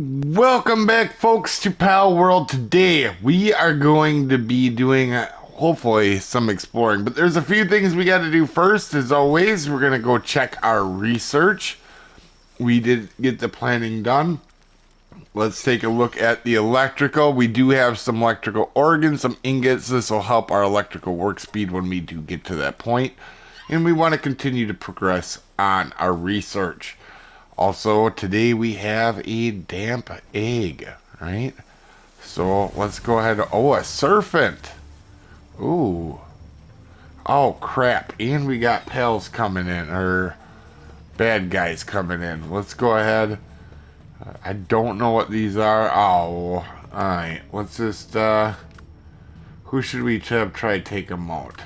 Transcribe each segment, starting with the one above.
Welcome back, folks, to Palworld. Today, we are going to be doing, hopefully, some exploring. But there's a few things we got to do first. As always, we're going to go check our research. We did get the planning done. Let's take a look at the electrical. We do have some electrical organs, some ingots. This will help our electrical work speed when we do get to that point. And we want to continue to progress on our research. Also, today we have a damp egg, right? So let's go ahead. Oh, a serpent. Ooh. Oh, crap. And we got pals coming in, or bad guys coming in. Let's go ahead. I don't know what these are. Oh, alright. Let's just, who should we try to take him out?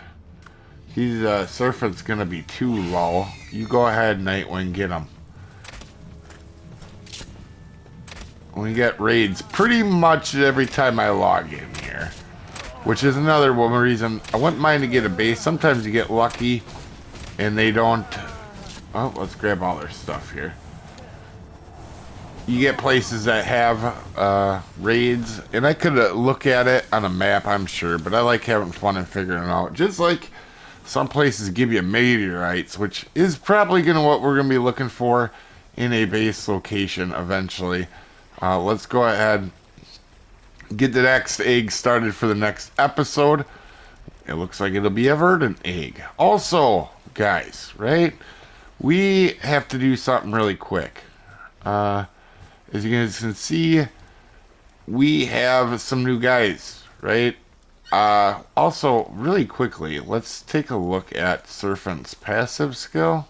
He's, serpent's gonna be too low. You go ahead, Nightwing, get him. We get raids pretty much every time I log in here, which is another one reason I wouldn't mind to get a base. Sometimes you get lucky and they don't. Oh, let's grab all their stuff here. You get places that have raids, and I could look at it on a map, I'm sure, but I like having fun and figuring it out. Just like some places give you meteorites, which is probably what we're going to be looking for in a base location eventually. Let's go ahead, get the next egg started for the next episode. It looks like it'll be a verdant egg. Also, guys, right? We have to do something really quick. As you guys can see, we have some new guys, right? Also, really quickly, let's take a look at Serpent's passive skill.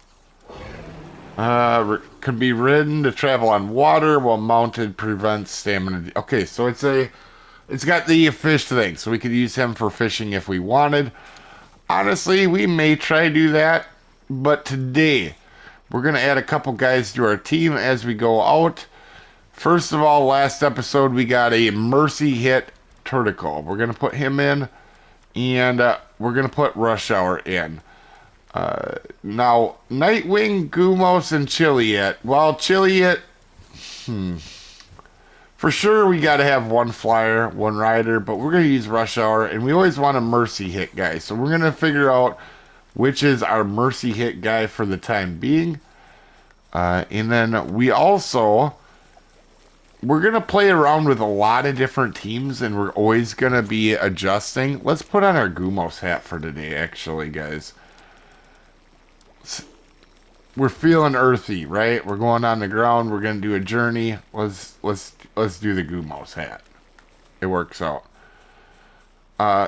Can be ridden to travel on water while mounted, prevents stamina. Okay, so it's got the fish thing, so we could use him for fishing if we wanted. Honestly, we may try to do that, but today we're gonna add a couple guys to our team as we go out. First of all, last episode we got a mercy hit Turticle. We're gonna put him in, and we're gonna put Rush Hour in. Now, Nightwing, Gumos, and Chiliet. Well, Chiliet, for sure we got to have one flyer, one rider, but we're going to use Rush Hour, and we always want a mercy hit guy. So we're going to figure out which is our mercy hit guy for the time being. And then we're going to play around with a lot of different teams, and we're always going to be adjusting. Let's put on our Gumos hat for today, actually, guys. We're feeling earthy, right? We're going on the ground. We're gonna do a journey. Let's do the Gumos hat. It works out.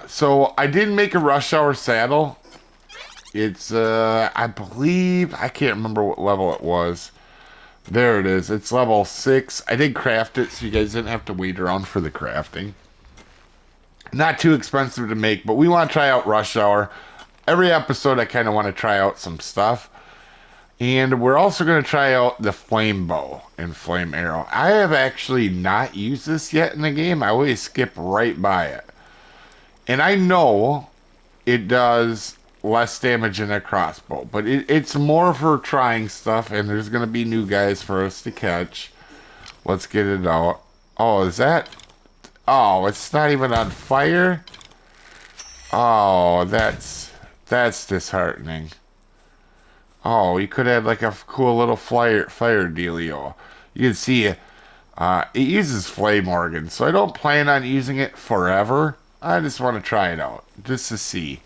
So I did make a Rush Hour saddle. It's I believe, I can't remember what level it was. There it is. It's level 6. I did craft it, so you guys didn't have to wait around for the crafting. Not too expensive to make, but we want to try out Rush Hour. Every episode, I kind of want to try out some stuff. And we're also going to try out the flame bow and flame arrow. I have actually not used this yet in the game. I always skip right by it. And I know it does less damage than a crossbow, but it's more for trying stuff, and there's going to be new guys for us to catch. Let's get it out. Oh, is that? Oh, it's not even on fire? Oh, that's disheartening. Oh, you could have like a cool little fire dealio. You can see it uses flame organs, so I don't plan on using it forever. I just want to try it out, just to see,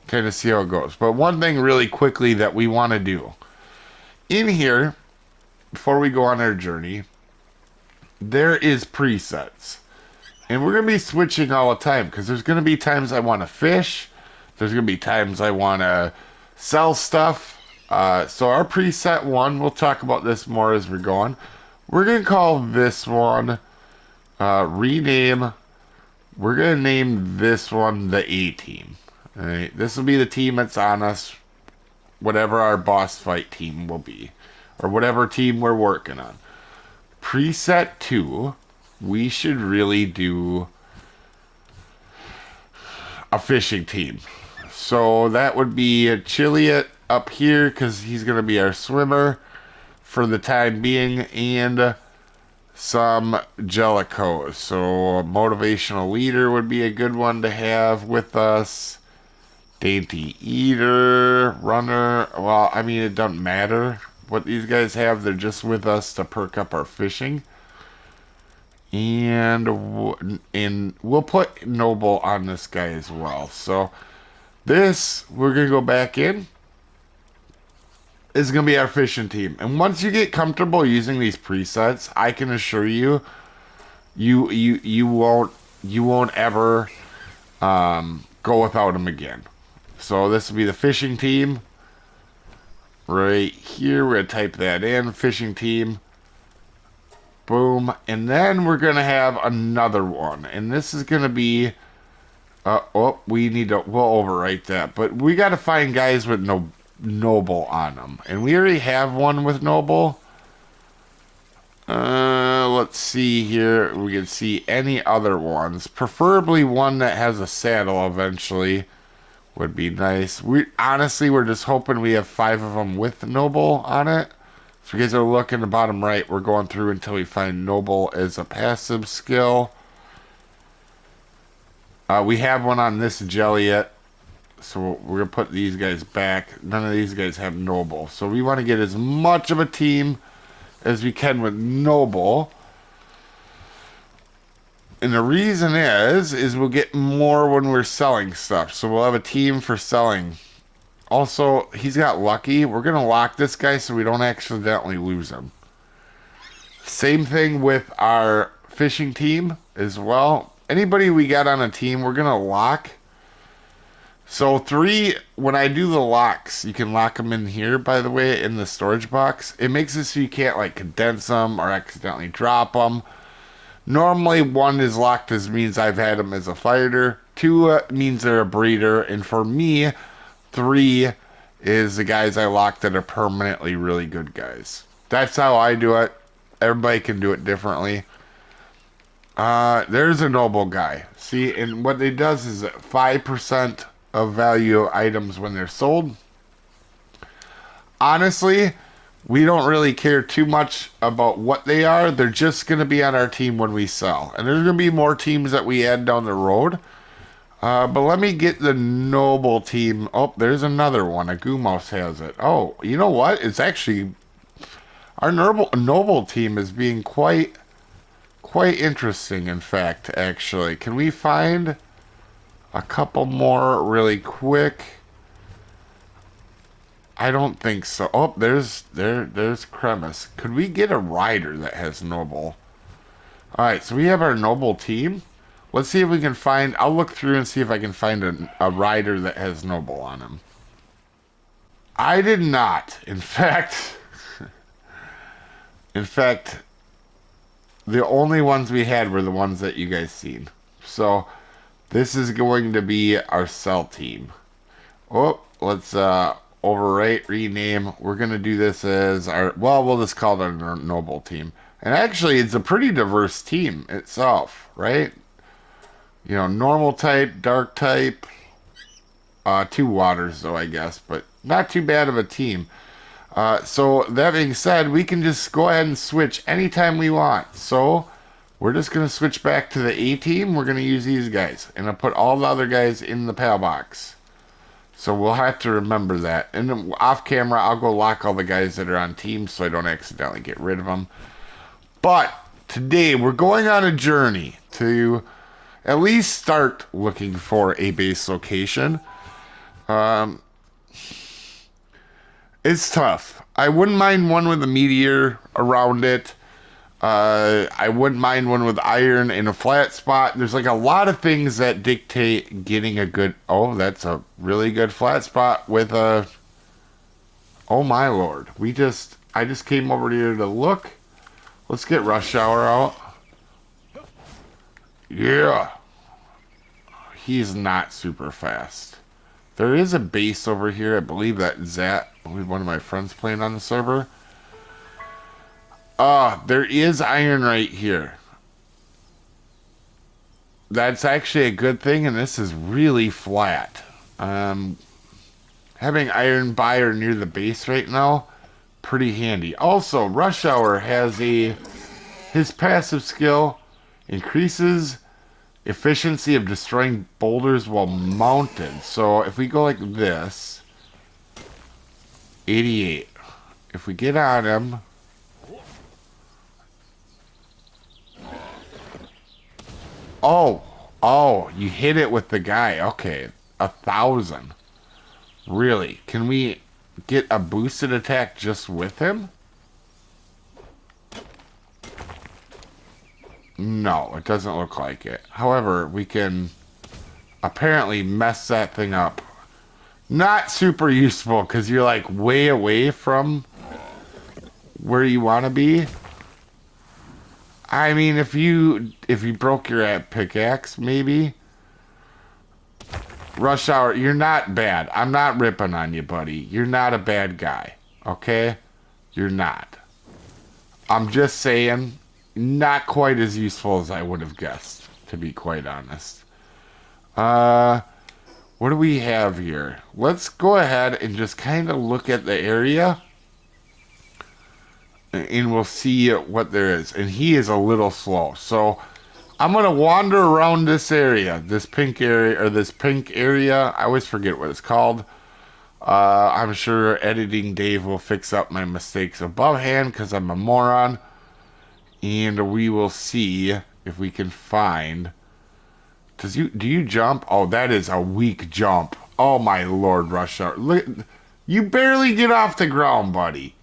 kind of see how it goes. But one thing really quickly that we want to do in here, before we go on our journey, there is presets. And we're going to be switching all the time, because there's going to be times I want to fish, there's going to be times I want to sell stuff. So our preset one, we'll talk about this more as we're going. We're going to call this one, rename, we're going to name this one the A-Team. Alright, this will be the team that's on us, whatever our boss fight team will be, or whatever team we're working on. Preset 2, we should really do a fishing team. So that would be a Chiliet up here, because he's going to be our swimmer for the time being, and some Jellicos. So a motivational leader would be a good one to have with us. Dainty eater, runner. Well, I mean, it doesn't matter what these guys have. They're just with us to perk up our fishing. And we'll put noble on this guy as well. So this, we're going to go back in. Is going to be our fishing team. And once you get comfortable using these presets, I can assure you, you won't ever go without them again. So this will be the fishing team. Right here, we're going to type that in, fishing team. Boom. And then we're going to have another one. And this is going to be, we'll overwrite that. But we got to find guys with noble on them. And we already have one with noble. Let's see here. We can see any other ones. Preferably one that has a saddle eventually would be nice. Honestly, we're just hoping we have 5 of them with noble on it. So you guys are looking the bottom right. We're going through until we find noble as a passive skill. We have one on this jelly yet. So we're going to put these guys back. None of these guys have noble. So we want to get as much of a team as we can with noble. And the reason is we'll get more when we're selling stuff. So we'll have a team for selling. Also, he's got lucky. We're going to lock this guy so we don't accidentally lose him. Same thing with our fishing team as well. Anybody we got on a team, we're going to lock. So 3, when I do the locks, you can lock them in here, by the way, in the storage box. It makes it so you can't like condense them or accidentally drop them. Normally 1 is locked as means I've had them as a fighter. 2 means they're a breeder. And for me, 3 is the guys I lock that are permanently really good guys. That's how I do it. Everybody can do it differently. There's a noble guy. See, and what it does is 5% of value items when they're sold. Honestly, we don't really care too much about what they are. They're just going to be on our team when we sell. And there's going to be more teams that we add down the road. But let me get the noble team. Oh, there's another one. A Gumos has it. Oh, you know what? It's actually... Our noble team is being quite interesting, in fact, actually. Can we find a couple more really quick? I don't think so. Oh, there's Cremis. Could we get a rider that has noble? Alright, so we have our noble team. Let's see if we can find... I'll look through and see if I can find a rider that has noble on him. I did not. In fact... the only ones we had were the ones that you guys seen. So, this is going to be our sell team. Oh, let's overwrite, rename. We're going to do this as our... Well, we'll just call it our noble team. And actually, it's a pretty diverse team itself, right? You know, normal type, dark type. 2 waters, though, I guess. But not too bad of a team. So that being said, we can just go ahead and switch anytime we want. So we're just going to switch back to the A team. We're going to use these guys. And I'll put all the other guys in the PAL box. So we'll have to remember that. And then off camera, I'll go lock all the guys that are on teams so I don't accidentally get rid of them. But today we're going on a journey to at least start looking for a base location. It's tough. I wouldn't mind one with a meteor around it. I wouldn't mind one with iron in a flat spot. There's like a lot of things that dictate getting a good... Oh, that's a really good flat spot with a... Oh my lord. I just came over here to look. Let's get Rush Hour out. Yeah. He's not super fast. There is a base over here. I believe one of my friends playing on the server. There is iron right here. That's actually a good thing, and this is really flat. Having iron by or near the base right now, pretty handy. Also, Rush Hour has a His passive skill increases efficiency of destroying boulders while mounted. So if we go like this, 88. If we get on him, oh, you hit it with the guy. Okay, 1,000. Really? Can we get a boosted attack just with him? No, it doesn't look like it. However, we can apparently mess that thing up. Not super useful because you're like way away from where you want to be. I mean, if you broke your pickaxe, maybe. Rush Hour, you're not bad. I'm not ripping on you, buddy. You're not a bad guy, okay? You're not. I'm just saying, not quite as useful as I would have guessed, to be quite honest. What do we have here? Let's go ahead and just kind of look at the area. And we'll see what there is. And he is a little slow. So I'm going to wander around this area. This pink area. I always forget what it's called. I'm sure Editing Dave will fix up my mistakes above hand because I'm a moron. And we will see if we can find... Do you jump? Oh, that is a weak jump. Oh my lord, Rush Hour. Look, you barely get off the ground, buddy.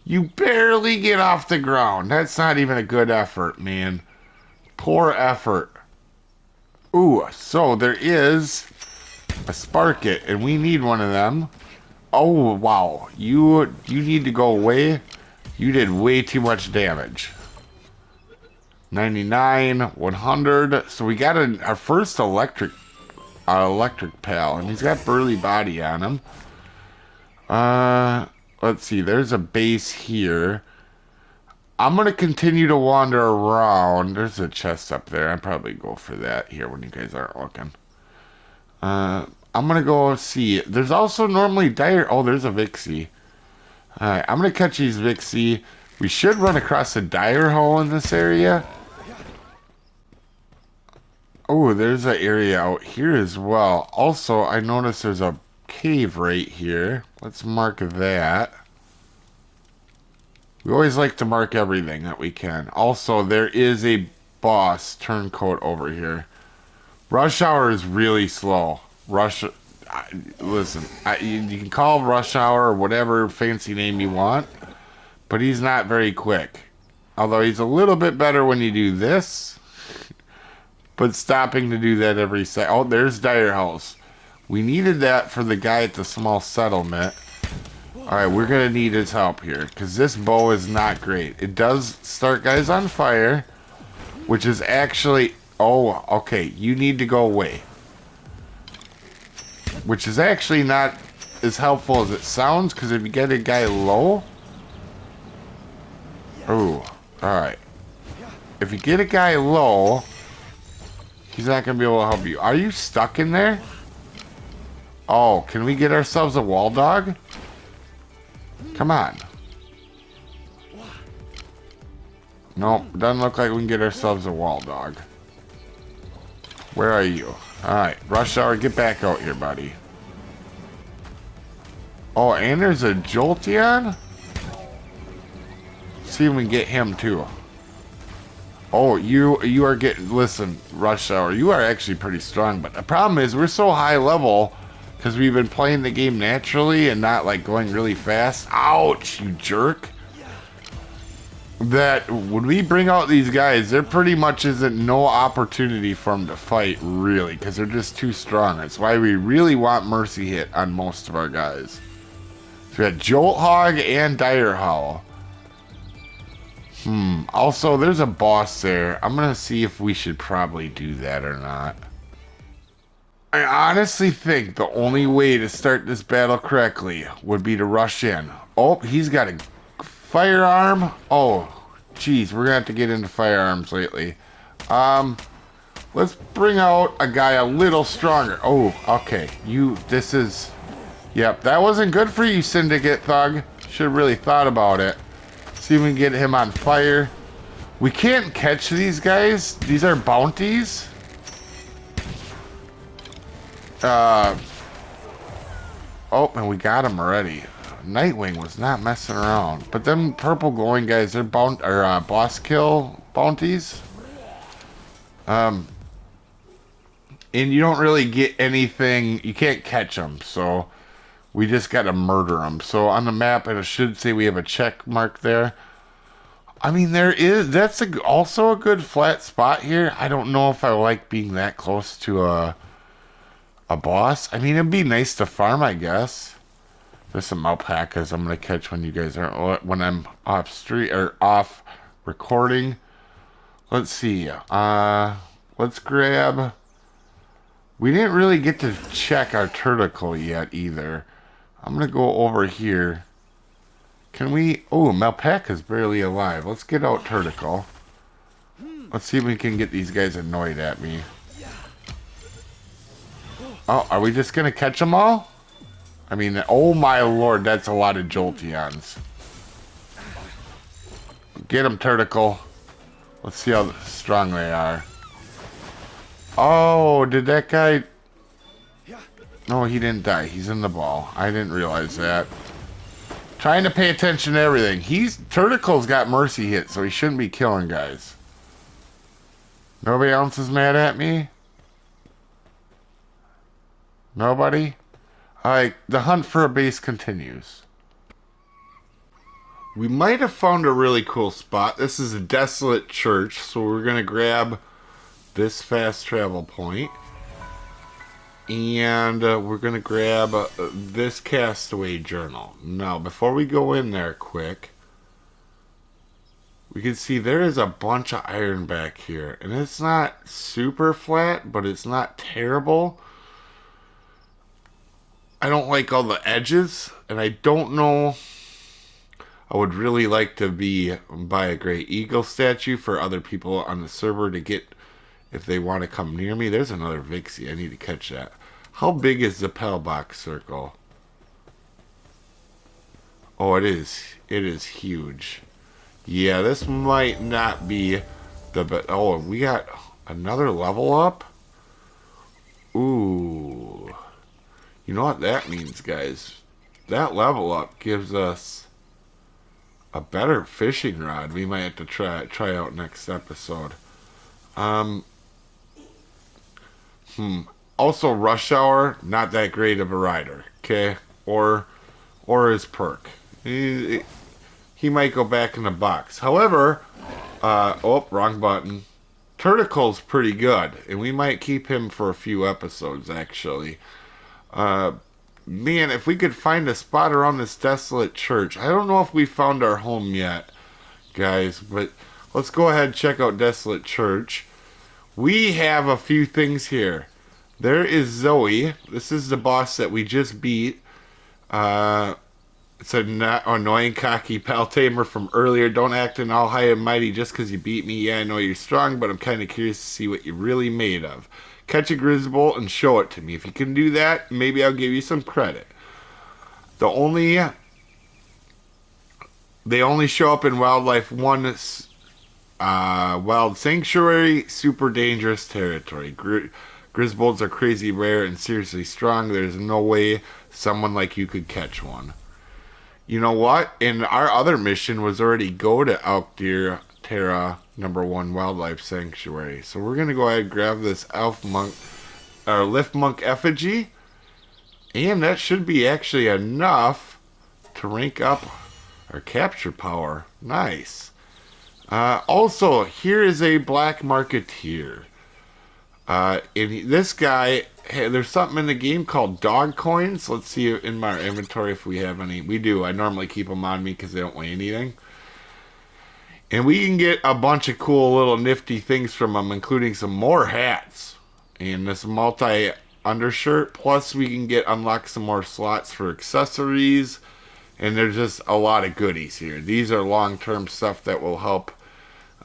You barely get off the ground. That's not even a good effort, man. Poor effort. Ooh, so there is a Spark-It, and we need one of them. Oh, wow. You need to go away. You did way too much damage. 99, 100. So we got our first electric pal, and he's got burly body on him. Let's see. There's a base here. I'm going to continue to wander around. There's a chest up there. I'd probably go for that here when you guys aren't looking. I'm going to go see. There's also normally dire... Oh, there's a Vixie. Alright, I'm going to catch these Vixie. We should run across a dire hole in this area. Oh, there's an area out here as well. Also, I noticed there's a cave right here. Let's mark that. We always like to mark everything that we can. Also, there is a boss turncoat over here. Rush Hour is really slow. Listen, you can call Rush Hour or whatever fancy name you want, but he's not very quick. Although he's a little bit better when you do this, but stopping to do that every second. Oh, there's Dire House. We needed that for the guy at the small settlement. Alright, we're going to need his help here, because this bow is not great. It does start guys on fire, which is actually... Oh, okay, you need to go away. Which is actually not as helpful as it sounds, because if you get a guy low... Oh, alright. If you get a guy low, he's not going to be able to help you. Are you stuck in there? Oh, can we get ourselves a wall dog? Come on. Nope, doesn't look like we can get ourselves a wall dog. Where are you? Alright, Rush Hour, get back out here, buddy. Oh, and there's a Jolteon? See if we can get him too. Oh, you are getting... Listen, Rush Hour, you are actually pretty strong, but the problem is we're so high level... Because we've been playing the game naturally and not like going really fast. Ouch, you jerk. That when we bring out these guys, there pretty much isn't no opportunity for them to fight, really. Because they're just too strong. That's why we really want Mercy Hit on most of our guys. So we got Jolt Hog and Dire Howl. Also, there's a boss there. I'm going to see if we should probably do that or not. I honestly think the only way to start this battle correctly would be to rush in. Oh, he's got a firearm. Oh, geez, we're gonna have to get into firearms lately. Let's bring out a guy a little stronger. Oh, okay. Yep, that wasn't good for you, Syndicate Thug. Should have really thought about it. See if we can get him on fire. We can't catch these guys. These are bounties. Oh, and we got him already. Nightwing was not messing around. But them purple glowing guys, they're boss kill bounties. And you don't really get anything. You can't catch them, so we just got to murder them. So on the map, it should say we have a check mark there. I mean, that's also a good flat spot here. I don't know if I like being that close to a boss. I mean, it'd be nice to farm, I guess. There's some alpacas I'm gonna catch when you guys aren't, when I'm off recording. Let's see. Let's grab. We didn't really get to check our turtle yet either. I'm gonna go over here. Can we? Oh, Malpaca's barely alive. Let's get out Turticle. Let's see if we can get these guys annoyed at me. Oh, are we just gonna catch them all? I mean, oh my lord, that's a lot of Jolteons. Get them, Turticle. Let's see how strong they are. Oh, did that guy... No, he didn't die. He's in the ball. I didn't realize that. Trying to pay attention to everything. Turticle's got mercy hit, so he shouldn't be killing guys. Nobody else is mad at me? Nobody? Alright, the hunt for a base continues. We might have found a really cool spot. This is a desolate church, so we're going to grab this fast travel point. And we're going to grab this castaway journal. Now, before we go in there quick, we can see there is a bunch of iron back here. And it's not super flat, but it's not terrible. I don't like all the edges, and I don't know. I would really like to buy a Great Eagle statue for other people on the server to get if they want to come near me. There's another Vixie. I need to catch that. How big is the Pellbox circle? Oh, it is. It is huge. Yeah, this might not be the best. Oh, we got another level up? Ooh. You know what that means, guys? That level up gives us a better fishing rod. We might have to try out next episode. Also, Rush Hour, not that great of a rider, okay? Or his perk. He might go back in the box. However, oh, wrong button. Turticle's pretty good, and we might keep him for a few episodes, actually. Man, if we could find a spot around this desolate church. I don't know if we found our home yet, guys, but let's go ahead and check out Desolate Church. We have a few things here. There is Zoe. This is the boss that we just beat. It's an annoying, cocky pal tamer from earlier. Don't act in all high and mighty just because you beat me. Yeah, I know you're strong, but I'm kind of curious to see what you're really made of. Catch a Grizzbolt and show it to me. If you can do that, maybe I'll give you some credit. They only show up in Wildlife 1, Wild Sanctuary, super dangerous territory. Grizzbolts are crazy rare and seriously strong. There's no way someone like you could catch one. You know what? And our other mission was already go to Alkdir Terra #1 Wildlife Sanctuary. So we're going to go ahead and grab this Lift Monk effigy. And that should be actually enough to rank up our capture power. Nice. Also, here is a black marketeer. And this guy, there's something in the game called dog coins. Let's see in my inventory if we have any. We do. I normally keep them on me because they don't weigh anything. And we can get a bunch of cool little nifty things from them, including some more hats. And this multi-undershirt. Plus we can unlock some more slots for accessories. And there's just a lot of goodies here. These are long-term stuff that will help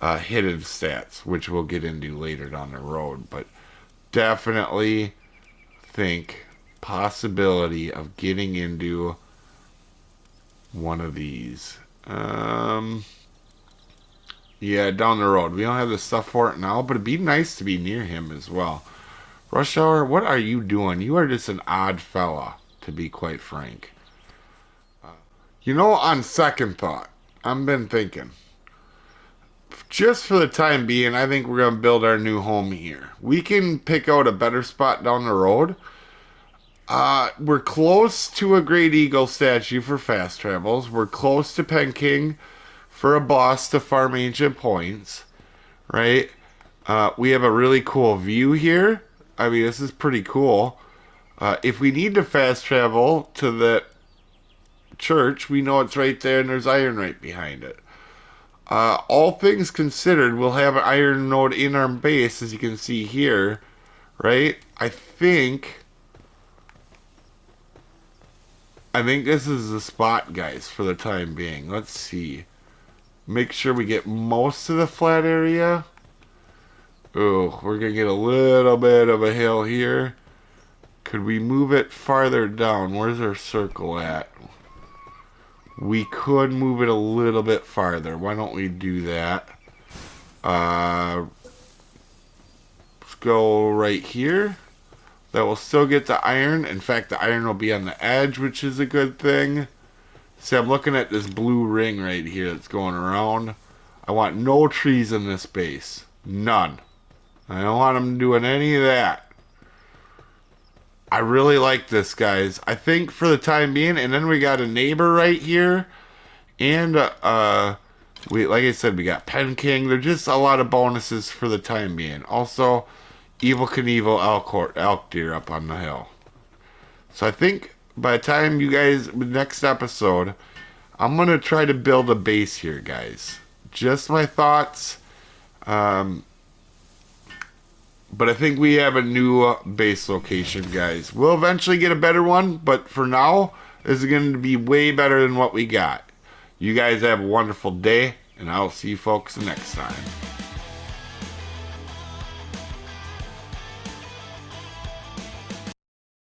hidden stats, which we'll get into later down the road. But definitely think possibility of getting into one of these. Yeah, down the road. We don't have the stuff for it now, but it'd be nice to be near him as well. Rush Hour, what are you doing? You are just an odd fella, to be quite frank. You know, on second thought, I've been thinking, just for the time being, I think we're going to build our new home here. We can pick out a better spot down the road. We're close to a Great Eagle statue for fast travels. We're close to Penking for a boss to farm ancient points, right? We have a really cool view here. I mean, this is pretty cool. If we need to fast travel to the church, we know it's right there and there's iron right behind it. All things considered, we'll have an iron node in our base, as you can see here, right? I think this is the spot, guys, for the time being. Let's see. Make sure we get most of the flat area. Oh, we're gonna get a little bit of a hill here. Could we move it farther down? Where's our circle at? We could move it a little bit farther. Why don't we do that? Let's go right here. That will still get the iron. In fact, the iron will be on the edge, which is a good thing. See, I'm looking at this blue ring right here that's going around. I want no trees in this base. None. I don't want them doing any of that. I really like this, guys. I think for the time being, and then we got a neighbor right here, and we, like I said, we got Pen King. There's just a lot of bonuses for the time being. Also, Evil Knievel elk deer up on the hill. So I think by the time you guys next episode, I'm gonna try to build a base here, guys. Just my thoughts. But I think we have a new base location, guys. We'll eventually get a better one, but for now, this is going to be way better than what we got. You guys have a wonderful day, and I'll see you folks next time.